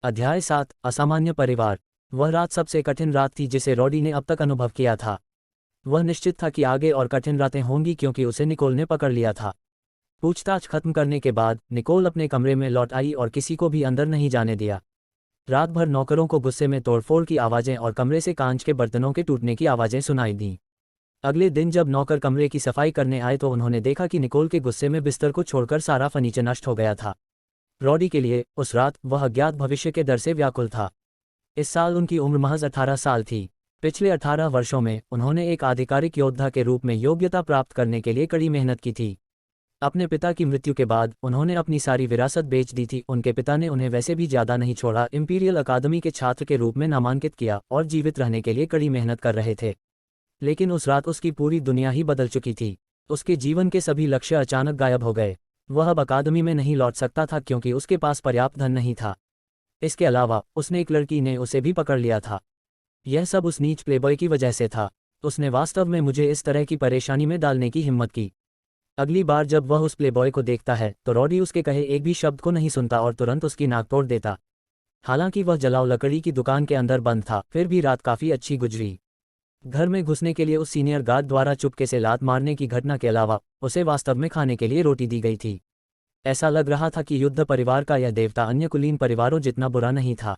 अध्याय 7 असामान्य परिवार। वह रात सबसे कठिन रात थी जिसे रॉडी ने अब तक अनुभव किया था। वह निश्चित था कि आगे और कठिन रातें होंगी क्योंकि उसे निकोल ने पकड़ लिया था। पूछताछ खत्म करने के बाद निकोल अपने कमरे में लौट आई और किसी को भी अंदर नहीं जाने दिया। रात भर नौकरों को गुस्से में तोड़फोड़ की आवाज़ें और कमरे से कांच के बर्तनों के टूटने की आवाज़ें सुनाई दीं। अगले दिन जब नौकर कमरे की सफाई करने आए तो उन्होंने देखा कि निकोल के गुस्से में बिस्तर को छोड़कर सारा फर्नीचर नष्ट हो गया था। रॉडी के लिए उस रात वह अज्ञात भविष्य के डर से व्याकुल था। इस साल उनकी उम्र महज 18 साल थी। पिछले 18 वर्षों में उन्होंने एक आधिकारिक योद्धा के रूप में योग्यता प्राप्त करने के लिए कड़ी मेहनत की थी। अपने पिता की मृत्यु के बाद उन्होंने अपनी सारी विरासत बेच दी थी। उनके पिता ने उन्हें वैसे भी ज़्यादा नहीं छोड़ा, इंपीरियल अकादमी के छात्र के रूप में नामांकित किया और जीवित रहने के लिए कड़ी मेहनत कर रहे थे। लेकिन उस रात उसकी पूरी दुनिया ही बदल चुकी थी। उसके जीवन के सभी लक्ष्य अचानक गायब हो गए। वह अब अकादमी में नहीं लौट सकता था क्योंकि उसके पास पर्याप्त धन नहीं था। इसके अलावा उसने एक लड़की ने उसे भी पकड़ लिया था। यह सब उस नीच प्लेबॉय की वजह से था। उसने वास्तव में मुझे इस तरह की परेशानी में डालने की हिम्मत की। अगली बार जब वह उस प्लेबॉय को देखता है तो रॉडी उसके कहे एक भी शब्द को नहीं सुनता और तुरंत उसकी नाक तोड़ देता। हालांकि वह जलाऊ लकड़ी की दुकान के अंदर बंद था, फिर भी रात काफ़ी अच्छी गुजरी। घर में घुसने के लिए उस सीनियर गार्ड द्वारा चुपके से लात मारने की घटना के अलावा उसे वास्तव में खाने के लिए रोटी दी गई थी। ऐसा लग रहा था कि युद्ध परिवार का यह देवता अन्य कुलीन परिवारों जितना बुरा नहीं था।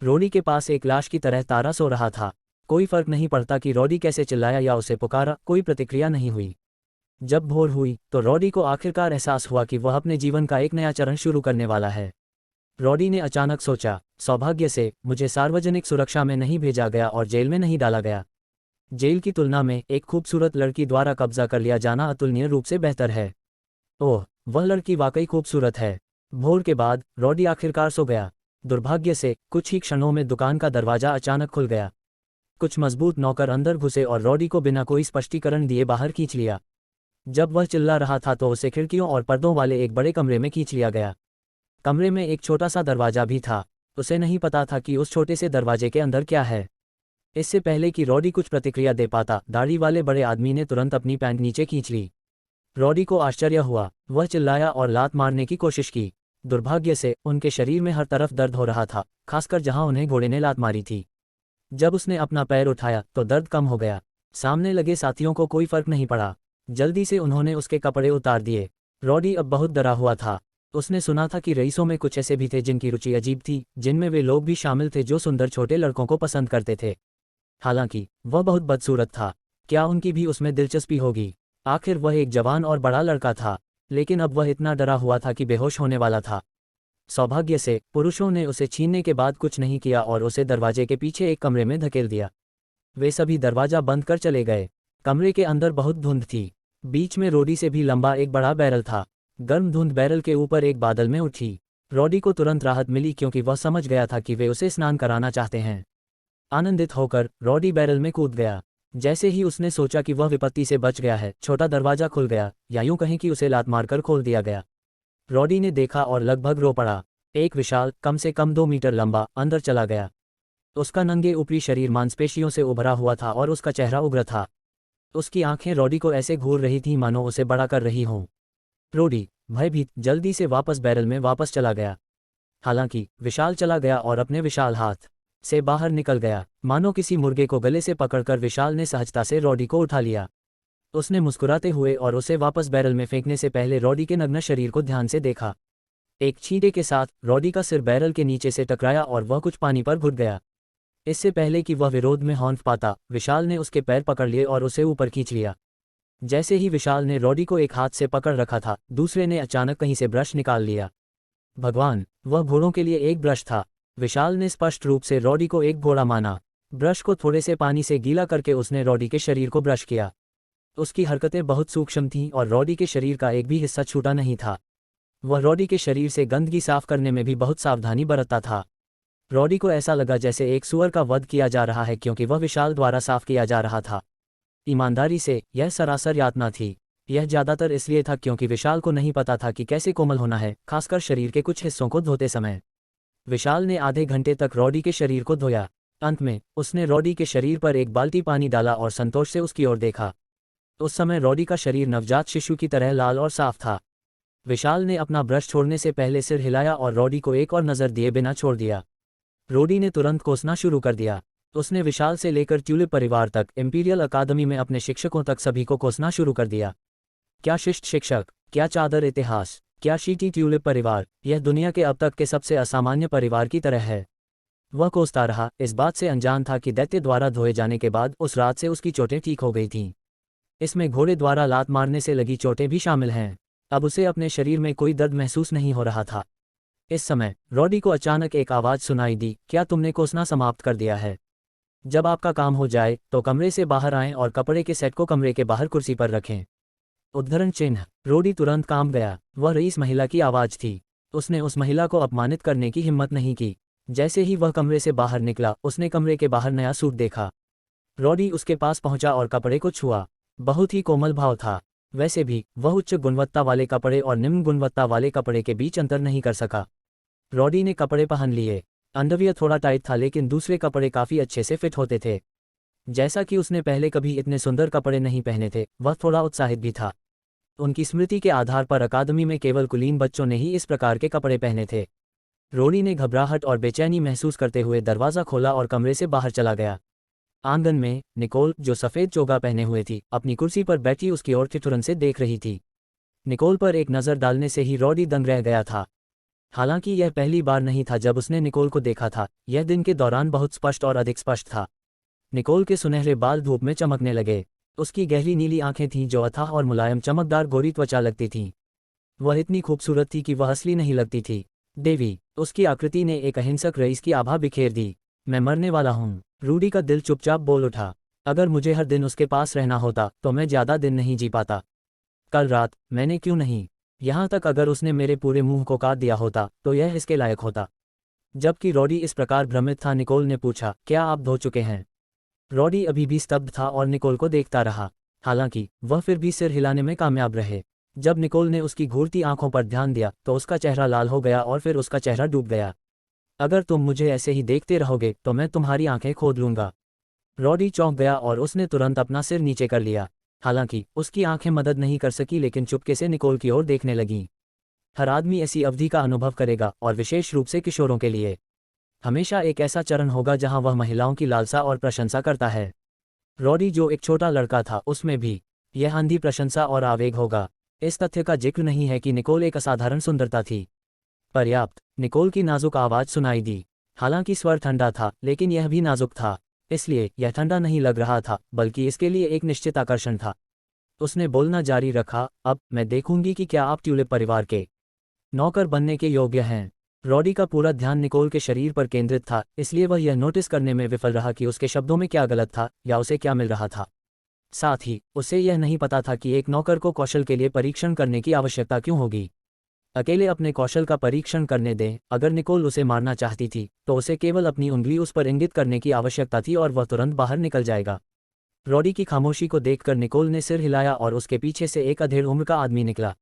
रॉडी के पास एक लाश की तरह तारा सो रहा था। कोई फर्क नहीं पड़ता कि रॉडी कैसे चिल्लाया या उसे पुकारा, कोई प्रतिक्रिया नहीं हुई। जब भोर हुई तो रॉडी को आखिरकार एहसास हुआ कि वह अपने जीवन का एक नया चरण शुरू करने वाला है। रॉडी ने अचानक सोचा, सौभाग्य से मुझे सार्वजनिक सुरक्षा में नहीं भेजा गया और जेल में नहीं डाला गया। जेल की तुलना में एक खूबसूरत लड़की द्वारा कब्जा कर लिया जाना अतुलनीय रूप से बेहतर है। ओह, वह लड़की वाकई खूबसूरत है। भोर के बाद रॉडी आखिरकार सो गया। दुर्भाग्य से कुछ ही क्षणों में दुकान का दरवाजा अचानक खुल गया। कुछ मजबूत नौकर अंदर घुसे और रॉडी को बिना कोई स्पष्टीकरण दिए बाहर खींच लिया। जब वह चिल्ला रहा था तो उसे खिड़कियों और पर्दों वाले एक बड़े कमरे में खींच लिया गया। कमरे में एक छोटा सा दरवाजा भी था। उसे नहीं पता था कि उस छोटे से दरवाजे के अंदर क्या है। इससे पहले कि रॉडी कुछ प्रतिक्रिया दे पाता, दाढ़ी वाले बड़े आदमी ने तुरंत अपनी पैंट नीचे खींच ली। रॉडी को आश्चर्य हुआ। वह चिल्लाया और लात मारने की कोशिश की। दुर्भाग्य से उनके शरीर में हर तरफ दर्द हो रहा था, खासकर जहां उन्हें घोड़े ने लात मारी थी। जब उसने अपना पैर उठाया तो दर्द कम हो गया। सामने लगे साथियों को कोई फर्क नहीं पड़ा। जल्दी से उन्होंने उसके कपड़े उतार दिए। रॉडी अब बहुत डरा हुआ था। उसने सुना था कि रईसों में कुछ ऐसे भी थे जिनकी रुचि अजीब थी, जिनमें वे लोग भी शामिल थे जो सुंदर छोटे लड़कों को पसंद करते थे। हालांकि वह बहुत बदसूरत था। क्या उनकी भी उसमें दिलचस्पी होगी? आखिर वह एक जवान और बड़ा लड़का था, लेकिन अब वह इतना डरा हुआ था कि बेहोश होने वाला था। सौभाग्य से पुरुषों ने उसे छीनने के बाद कुछ नहीं किया और उसे दरवाजे के पीछे एक कमरे में धकेल दिया। वे सभी दरवाजा बंद कर चले गए। कमरे के अंदर बहुत धुंध थी। बीच में रॉडी से भी लंबा एक बड़ा बैरल था। गर्म धुंध बैरल के ऊपर एक बादल में उठी। रॉडी को तुरंत राहत मिली क्योंकि वह समझ गया था कि वे उसे स्नान कराना चाहते हैं। आनंदित होकर रॉडी बैरल में कूद गया। जैसे ही उसने सोचा कि वह विपत्ति से बच गया है, छोटा दरवाजा खुल गया, या यूं कहें कि उसे लात मारकर खोल दिया गया। रॉडी ने देखा और लगभग रो पड़ा। एक विशाल, कम से कम 2 मीटर लंबा अंदर चला गया। उसका नंगे ऊपरी शरीर मांसपेशियों से उभरा हुआ था और उसका चेहरा उग्र था। उसकी आंखें रॉडी को ऐसे घूर रही थीं मानो उसे बड़ा कर रही हों। रॉडी भयभीत जल्दी से वापस बैरल में वापस चला गया। हालांकि विशाल चला गया और अपने विशाल हाथ से बाहर निकल गया। मानो किसी मुर्गे को गले से पकड़कर विशाल ने सहजता से रॉडी को उठा लिया। उसने मुस्कुराते हुए और उसे वापस बैरल में फेंकने से पहले रॉडी के नग्न शरीर को ध्यान से देखा। एक छींटे के साथ रॉडी का सिर बैरल के नीचे से टकराया और वह कुछ पानी पर घुट गया। इससे पहले कि वह विरोध में हौंफ पाता, विशाल ने उसके पैर पकड़ लिए और उसे ऊपर खींच लिया। जैसे ही विशाल ने रॉडी को एक हाथ से पकड़ रखा था, दूसरे ने अचानक कहीं से ब्रश निकाल लिया। भगवान, वह घोड़ों के लिए एक ब्रश था। विशाल ने स्पष्ट रूप से रॉडी को एक घोड़ा माना। ब्रश को थोड़े से पानी से गीला करके उसने रॉडी के शरीर को ब्रश किया। उसकी हरकतें बहुत सूक्ष्म थीं और रॉडी के शरीर का एक भी हिस्सा छूटा नहीं था। वह रॉडी के शरीर से गंदगी साफ करने में भी बहुत सावधानी बरतता था। रॉडी को ऐसा लगा जैसे एक सूअर का वध किया जा रहा है क्योंकि वह विशाल द्वारा साफ किया जा रहा था। ईमानदारी से यह सरासर यातना थी। यह ज्यादातर इसलिए था क्योंकि विशाल को नहीं पता था कि कैसे कोमल होना है, खासकर शरीर के कुछ हिस्सों को धोते समय। विशाल ने आधे घंटे तक रॉडी के शरीर को धोया। अंत में उसने रॉडी के शरीर पर एक बाल्टी पानी डाला और संतोष से उसकी ओर देखा। उस समय रॉडी का शरीर नवजात शिशु की तरह लाल और साफ था। विशाल ने अपना ब्रश छोड़ने से पहले सिर हिलाया और रॉडी को एक और नज़र दिए बिना छोड़ दिया। रोडी ने तुरंत कोसना शुरू कर दिया। उसने विशाल से लेकर ट्यूलिप परिवार तक, इंपीरियल अकादमी में अपने शिक्षकों तक सभी को कोसना शुरू कर दिया। क्या शिष्ट शिक्षक, क्या चादर इतिहास, क्या शीटी ट्यूलिप परिवार, यह दुनिया के अब तक के सबसे असामान्य परिवार की तरह है। वह कोसता रहा, इस बात से अनजान था कि दैत्य द्वारा धोए जाने के बाद उस रात से उसकी चोटें ठीक हो गई थीं। इसमें घोड़े द्वारा लात मारने से लगी चोटें भी शामिल हैं। अब उसे अपने शरीर में कोई दर्द महसूस नहीं हो रहा था। इस समय रॉडी को अचानक एक आवाज़ सुनाई दी, क्या तुमने कोसना समाप्त कर दिया है? जब आपका काम हो जाए तो कमरे से बाहर आएं और कपड़े के सेट को कमरे के बाहर कुर्सी पर रखें। उद्धरण चिन्ह। रोडी तुरंत काम गया। वह रईस महिला की आवाज़ थी। उसने उस महिला को अपमानित करने की हिम्मत नहीं की। जैसे ही वह कमरे से बाहर निकला, उसने कमरे के बाहर नया सूट देखा। रॉडी उसके पास पहुंचा और कपड़े को छुआ। बहुत ही कोमल भाव था। वैसे भी वह उच्च गुणवत्ता वाले कपड़े और निम्न गुणवत्ता वाले कपड़े के बीच अंतर नहीं कर सका। रॉडी ने कपड़े पहन लिए। अंडरवियर थोड़ा टाइट था, लेकिन दूसरे कपड़े काफ़ी अच्छे से फिट होते थे। जैसा कि उसने पहले कभी इतने सुंदर कपड़े नहीं पहने थे, वह थोड़ा उत्साहित भी था। उनकी स्मृति के आधार पर अकादमी में केवल कुलीन बच्चों ने ही इस प्रकार के कपड़े पहने थे। रॉडी ने घबराहट और बेचैनी महसूस करते हुए दरवाज़ा खोला और कमरे से बाहर चला गया। आंगन में निकोल, जो सफ़ेद चोगा पहने हुए थी, अपनी कुर्सी पर बैठी उसकी ओर ठिठुरन से देख रही थी। निकोल पर एक नज़र डालने से ही रॉडी दंग रह गया था। हालांकि यह पहली बार नहीं था जब उसने निकोल को देखा था। यह दिन के दौरान बहुत स्पष्ट और अधिक स्पष्ट था। निकोल के सुनहरे बाल धूप में चमकने लगे। उसकी गहरी नीली आंखें थीं जो अथाह और मुलायम चमकदार गोरी त्वचा लगती थीं। वह इतनी खूबसूरत थी कि वह असली नहीं लगती थी। देवी, उसकी आकृति ने एक अहिंसक रईस की आभा बिखेर दी। मैं मरने वाला हूँ। रूडी का दिल चुपचाप बोल उठा। अगर मुझे हर दिन उसके पास रहना होता तो मैं ज़्यादा दिन नहीं जी पाता। कल रात मैंने क्यों नहीं, यहाँ तक अगर उसने मेरे पूरे मुंह को काट दिया होता तो यह इसके लायक होता। जबकि रॉडी इस प्रकार भ्रमित था, निकोल ने पूछा, क्या आप धो चुके हैं? रॉडी अभी भी स्तब्ध था और निकोल को देखता रहा। हालांकि वह फिर भी सिर हिलाने में कामयाब रहे। जब निकोल ने उसकी घूरती आंखों पर ध्यान दिया तो उसका चेहरा लाल हो गया और फिर उसका चेहरा डूब गया। अगर तुम मुझे ऐसे ही देखते रहोगे तो मैं तुम्हारी आंखें खोद लूंगा। रॉडी चौंक गया और उसने तुरंत अपना सिर नीचे कर लिया। हालांकि उसकी आंखें मदद नहीं कर सकी, लेकिन चुपके से निकोल की ओर देखने लगीं। हर आदमी ऐसी अवधि का अनुभव करेगा, और विशेष रूप से किशोरों के लिए हमेशा एक ऐसा चरण होगा जहां वह महिलाओं की लालसा और प्रशंसा करता है। रॉडी जो एक छोटा लड़का था, उसमें भी यह अंधी प्रशंसा और आवेग होगा। इस तथ्य का जिक्र नहीं है कि निकोल एक असाधारण सुंदरता थी। पर्याप्त। निकोल की नाजुक आवाज़ सुनाई दी। हालांकि स्वर ठंडा था, लेकिन यह भी नाजुक था। इसलिए यह ठंडा नहीं लग रहा था, बल्कि इसके लिए एक निश्चित आकर्षण था। उसने बोलना जारी रखा, अब मैं देखूंगी कि क्या आप ट्यूलिप परिवार के नौकर बनने के योग्य हैं। रॉडी का पूरा ध्यान निकोल के शरीर पर केंद्रित था, इसलिए वह यह नोटिस करने में विफल रहा कि उसके शब्दों में क्या गलत था या उसे क्या मिल रहा था। साथ ही उसे यह नहीं पता था कि एक नौकर को कौशल के लिए परीक्षण करने की आवश्यकता क्यों होगी। अकेले अपने कौशल का परीक्षण करने दें। अगर निकोल उसे मारना चाहती थी तो उसे केवल अपनी उंगली उस पर इंगित करने की आवश्यकता थी और वह तुरंत बाहर निकल जाएगा। रॉडी की खामोशी को देखकर निकोल ने सिर हिलाया और उसके पीछे से एक अधेड़ उम्र का आदमी निकला।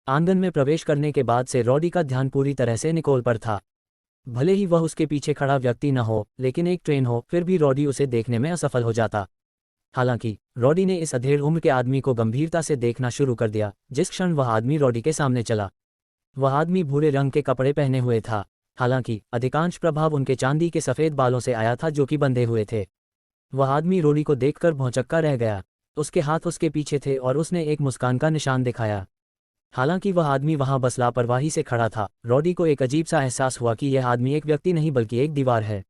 आंगन में प्रवेश करने के बाद से रॉडी का ध्यान पूरी तरह से निकोल पर था। भले ही वह उसके पीछे खड़ा व्यक्ति न हो, लेकिन एक ट्रेन हो, फिर भी रॉडी उसे देखने में असफल हो जाता। हालांकि रॉडी ने इस अधेड़ उम्र के आदमी को गंभीरता से देखना शुरू कर दिया जिस क्षण वह आदमी रॉडी के सामने चला। वह आदमी भूरे रंग के कपड़े पहने हुए था। हालांकि अधिकांश प्रभाव उनके चांदी के सफ़ेद बालों से आया था जो कि बंधे हुए थे। वह आदमी रॉडी को देखकर भौंचक्का रह गया। उसके हाथ उसके पीछे थे और उसने एक मुस्कान का निशान दिखाया। हालांकि वह आदमी वहां बस लापरवाही से खड़ा था, रॉडी को एक अजीब सा एहसास हुआ कि यह आदमी एक व्यक्ति नहीं बल्कि एक दीवार है।